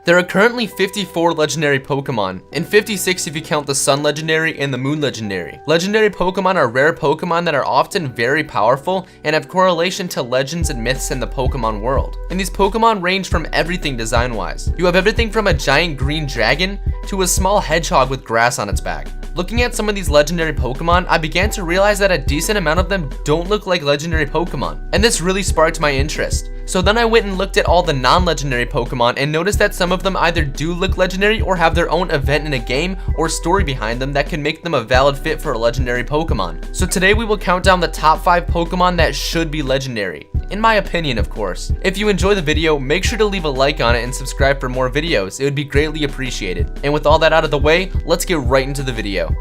There are currently 54 legendary Pokemon, and 56 if you count the Sun Legendary and the Moon Legendary. Legendary Pokemon are rare Pokemon that are often very powerful and have correlation to legends and myths in the Pokemon world. And these Pokemon range from everything design-wise. You have everything from a giant green dragon to a small hedgehog with grass on its back. Looking at some of these legendary Pokemon, I began to realize that a decent amount of them don't look like legendary Pokemon, and this really sparked my interest. So then I went and looked at all the non-legendary Pokemon and noticed that some of them either do look legendary or have their own event in a game or story behind them that can make them a valid fit for a legendary Pokemon. So today we will count down the top 5 Pokemon that should be legendary. In my opinion, of course. If you enjoy the video, make sure to leave a like on it and subscribe for more videos. It would be greatly appreciated. And with all that out of the way, let's get right into the video.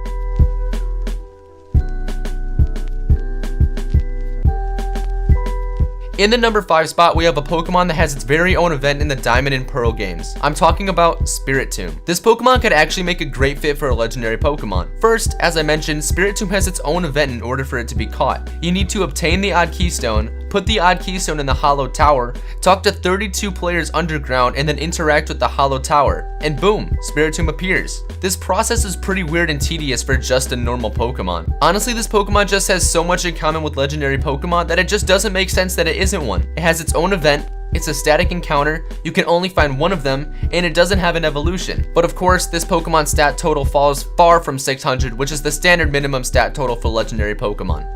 In the number 5 spot, we have a Pokemon that has its very own event in the Diamond and Pearl games. I'm talking about Spiritomb. This Pokemon could actually make a great fit for a legendary Pokemon. First, as I mentioned, Spiritomb has its own event in order for it to be caught. You need to obtain the odd keystone, put the odd keystone in the hollow tower, talk to 32 players underground, and then interact with the hollow tower. And boom, Spiritomb appears. This process is pretty weird and tedious for just a normal Pokemon. Honestly, this Pokemon just has so much in common with legendary Pokemon that it just doesn't make sense that it isn't one. It has its own event, it's a static encounter, you can only find one of them, and it doesn't have an evolution. But of course, this Pokemon stat total falls far from 600, which is the standard minimum stat total for legendary Pokemon.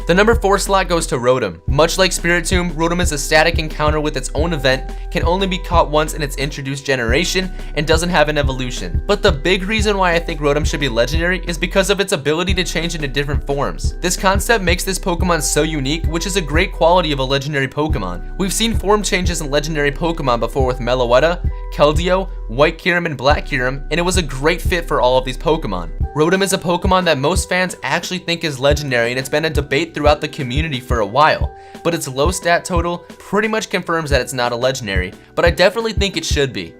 The number 4 slot goes to Rotom. Much like Spiritomb, Rotom is a static encounter with its own event, can only be caught once in its introduced generation, and doesn't have an evolution. But the big reason why I think Rotom should be legendary is because of its ability to change into different forms. This concept makes this Pokemon so unique, which is a great quality of a legendary Pokemon. We've seen form changes in legendary Pokemon before with Meloetta, Keldeo, White Kyurem, and Black Kyurem, and it was a great fit for all of these Pokemon. Rotom is a Pokemon that most fans actually think is legendary, and it's been a debate throughout the community for a while, but its low stat total pretty much confirms that it's not a legendary, but I definitely think it should be.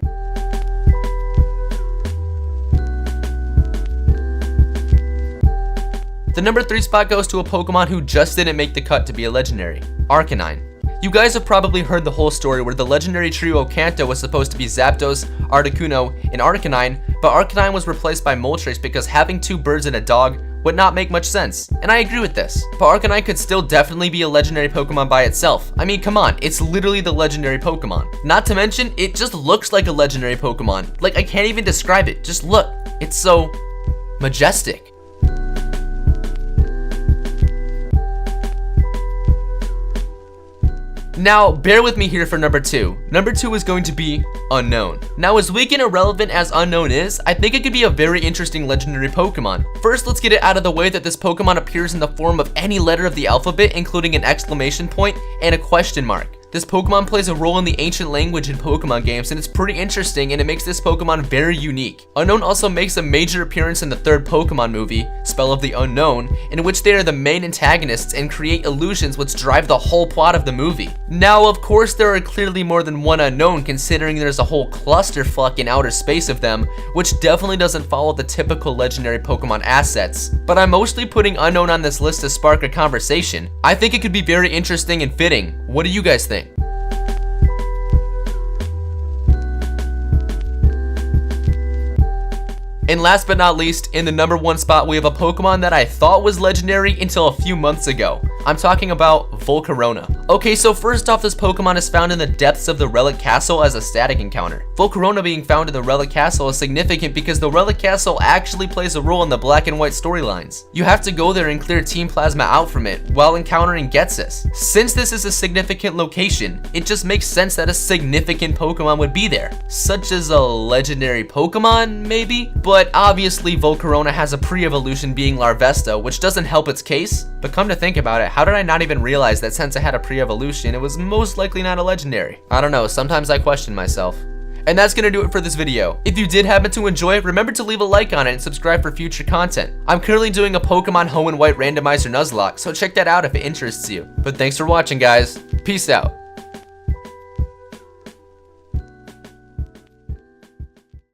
The number 3 spot goes to a Pokemon who just didn't make the cut to be a legendary, Arcanine. You guys have probably heard the whole story where the legendary trio Kanto was supposed to be Zapdos, Articuno, and Arcanine, but Arcanine was replaced by Moltres because having 2 birds and a dog would not make much sense, and I agree with this. But Arcanine could still definitely be a legendary Pokemon by itself. I mean, come on, it's literally the legendary Pokemon. Not to mention, it just looks like a legendary Pokemon. Like, I can't even describe it, just look. It's so majestic. Now, bear with me here for number 2. Number 2 is going to be Unknown. Now, as weak and irrelevant as Unknown is, I think it could be a very interesting legendary Pokemon. First, let's get it out of the way that this Pokemon appears in the form of any letter of the alphabet, including an exclamation point and a question mark. This Pokemon plays a role in the ancient language in Pokemon games, and it's pretty interesting, and it makes this Pokemon very unique. Unknown also makes a major appearance in the 3rd Pokemon movie, Spell of the Unknown, in which they are the main antagonists and create illusions which drive the whole plot of the movie. Now, of course, there are clearly more than one Unknown, considering there's a whole clusterfuck in outer space of them, which definitely doesn't follow the typical legendary Pokemon assets. But I'm mostly putting Unknown on this list to spark a conversation. I think it could be very interesting and fitting. What do you guys think? And last but not least, in the number 1 spot, we have a Pokemon that I thought was legendary until a few months ago. I'm talking about Volcarona. Okay, so first off, this Pokemon is found in the depths of the Relic Castle as a static encounter. Volcarona being found in the Relic Castle is significant because the Relic Castle actually plays a role in the Black and White storylines. You have to go there and clear Team Plasma out from it while encountering Getsis. Since this is a significant location, it just makes sense that a significant Pokemon would be there, such as a legendary Pokemon, maybe? But obviously Volcarona has a pre-evolution being Larvesta, which doesn't help its case. But come to think about it, how did I not even realize that since it had a pre-evolution, it was most likely not a legendary? I don't know, sometimes I question myself. And that's gonna do it for this video. If you did happen to enjoy it, remember to leave a like on it and subscribe for future content. I'm currently doing a Pokemon Ho and White randomizer Nuzlocke, so check that out if it interests you. But thanks for watching, guys. Peace out.